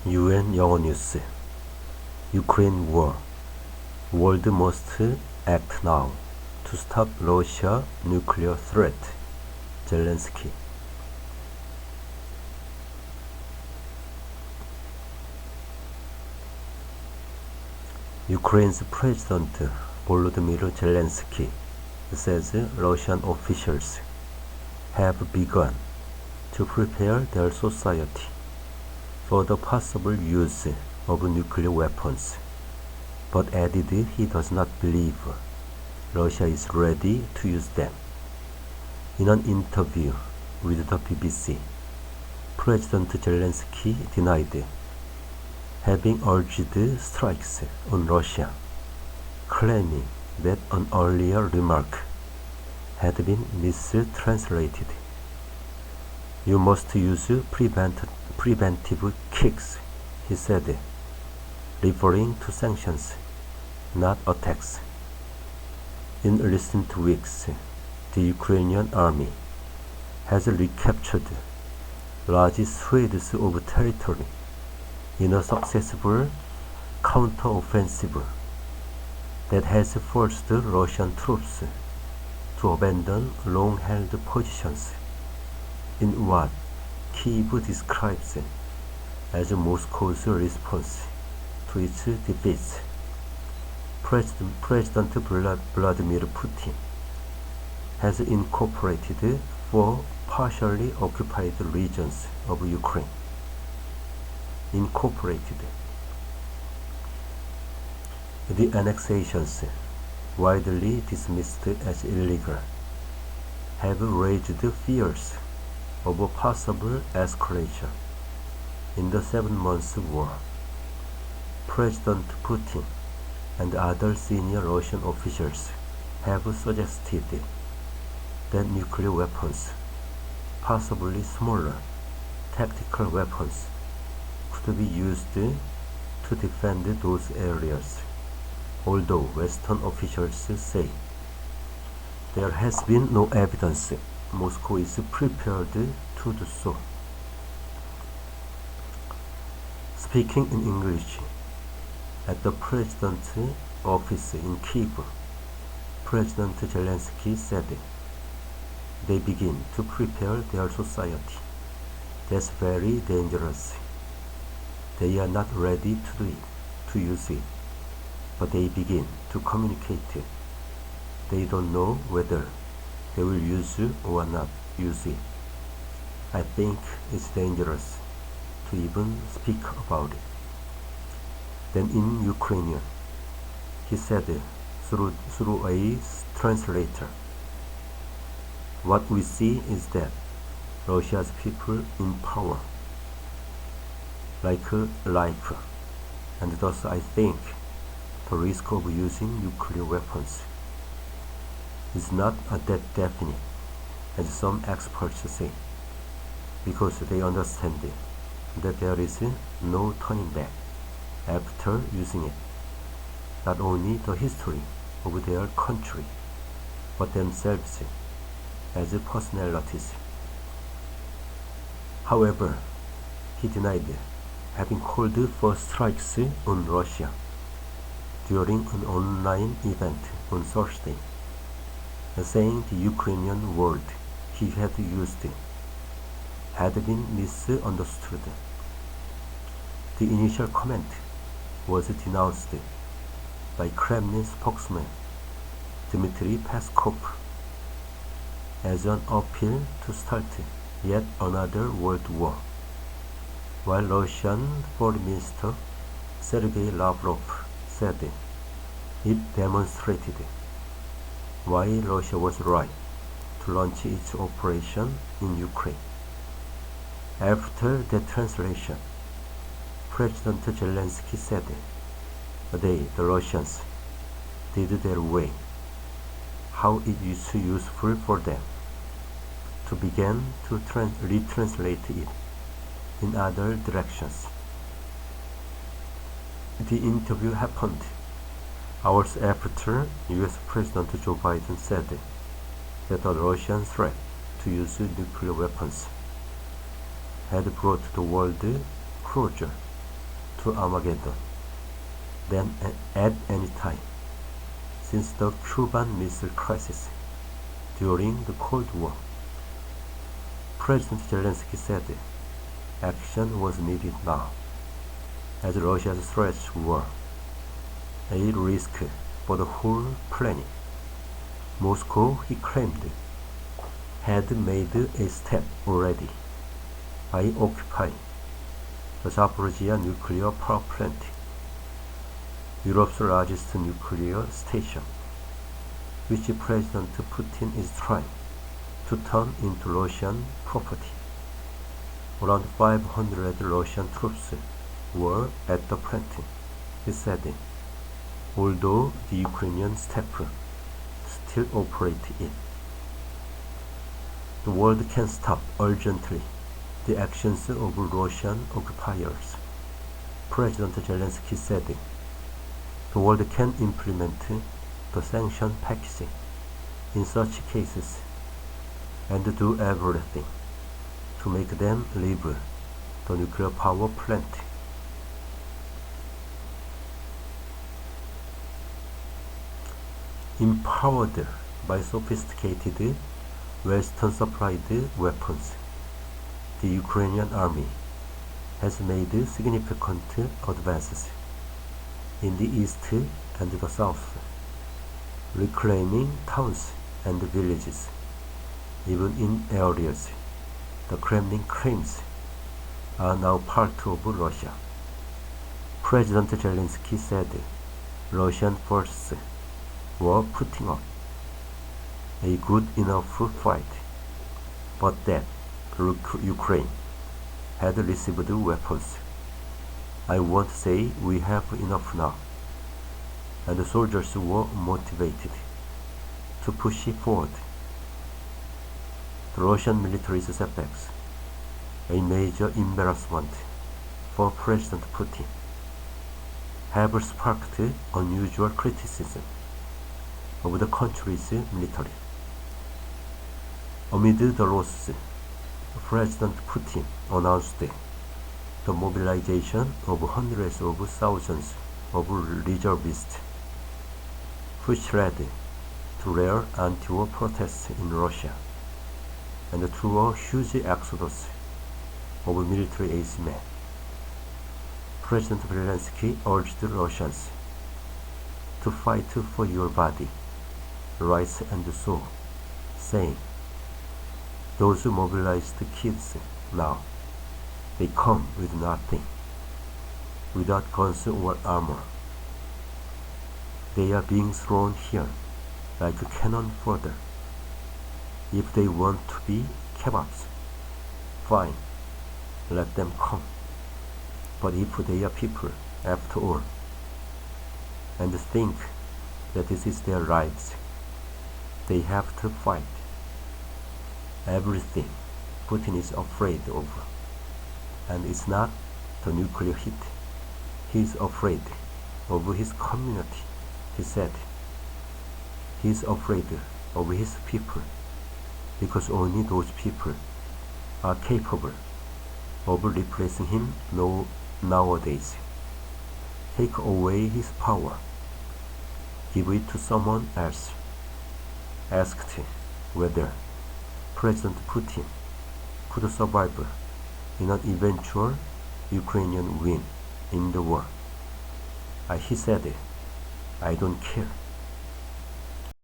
UN 영어뉴스 Ukraine war. World must act now to stop Russia nuclear threat. Zelensky. Ukraine's President Volodymyr Zelensky says Russian officials have begun to prepare their society for the possible use of nuclear weapons, but added he does not believe Russia is ready to use them. In an interview with the BBC, President Zelensky denied having urged strikes on Russia, claiming that an earlier remark had been mistranslated. "You must use preventive kicks," he said, referring to sanctions, not attacks. In recent weeks, the Ukrainian army has recaptured large swathes of territory in a successful counteroffensive that has forced Russian troops to abandon long-held positions in what Kyiv describes as Moscow's response to its defeats. President Vladimir Putin has incorporated 4 partially occupied regions of Ukraine. The annexations, widely dismissed as illegal, have raised fears of a possible escalation in the 7-month war. President Putin and other senior Russian officials have suggested that nuclear weapons, possibly smaller tactical weapons, could be used to defend those areas, although Western officials say there has been no evidence Moscow is prepared to do so. Speaking in English at the President's office in Kyiv, President Zelensky said they begin to prepare their society. That's very dangerous. They are not ready to use it, but they begin to communicate it. They don't know whether they will use or not use it. I think it's dangerous to even speak about it. Then in Ukrainian, he said through a translator, "What we see is that Russia's people in power like life, and thus I think the risk of using nuclear weapons is not that definite as some experts say, because they understand that there is no turning back after using it, not only the history of their country, but themselves as personalities." However, he denied having called for strikes on Russia during an online event on Thursday, saying the Ukrainian word he had used had been misunderstood. The initial comment was denounced by Kremlin spokesman Dmitry Peskov as an appeal to start yet another world war, while Russian Foreign Minister Sergei Lavrov said it demonstrated why Russia was right to launch its operation in Ukraine. After the translation, President Zelensky said the Russians, did their way, how it is useful for them to begin to retranslate it in other directions. The interview happened hours after US President Joe Biden said that the Russian threat to use nuclear weapons had brought the world closer to Armageddon than at any time since the Cuban Missile Crisis during the Cold War. President Zelensky said action was needed now, as Russia's threats were a risk for the whole planet. Moscow, he claimed, had made a step already by occupying the Zaporizhia nuclear power plant, Europe's largest nuclear station, which President Putin is trying to turn into Russian property. Around 500 Russian troops were at the plant, he said, although the Ukrainian staff still operate it. The world can stop urgently the actions of Russian occupiers, President Zelensky said. The world can implement the sanction package in such cases and do everything to make them leave the nuclear power plant. Empowered by sophisticated Western-supplied weapons, the Ukrainian army has made significant advances in the east and the south, reclaiming towns and villages, even in areas the Kremlin claims are now part of Russia. President Zelensky said Russian forces were putting up a good enough fight, but that Ukraine had received weapons. I won't say we have enough now, and the soldiers were motivated to push it forward. The Russian military's setbacks, a major embarrassment for President Putin, have sparked unusual criticism of the country's military. Amid the losses, President Putin announced the mobilization of hundreds of thousands of reservists, which led to rare anti-war protests in Russia and to a huge exodus of military-aged men. President Zelensky urged Russians to fight for your body, rights and soul, saying, those mobilized kids now, they come with nothing, without guns or armor. They are being thrown here like cannon fodder. If they want to be kebabs, fine, let them come. But if they are people, after all, and think that this is their rights, they have to fight. Everything Putin is afraid of, and it's not the nuclear hit. He is afraid of his community, he said. He is afraid of his people, because only those people are capable of replacing him nowadays. Take away his power, give it to someone else. Asked whether President Putin could survive in an eventual Ukrainian win in the war, he said, I don't care.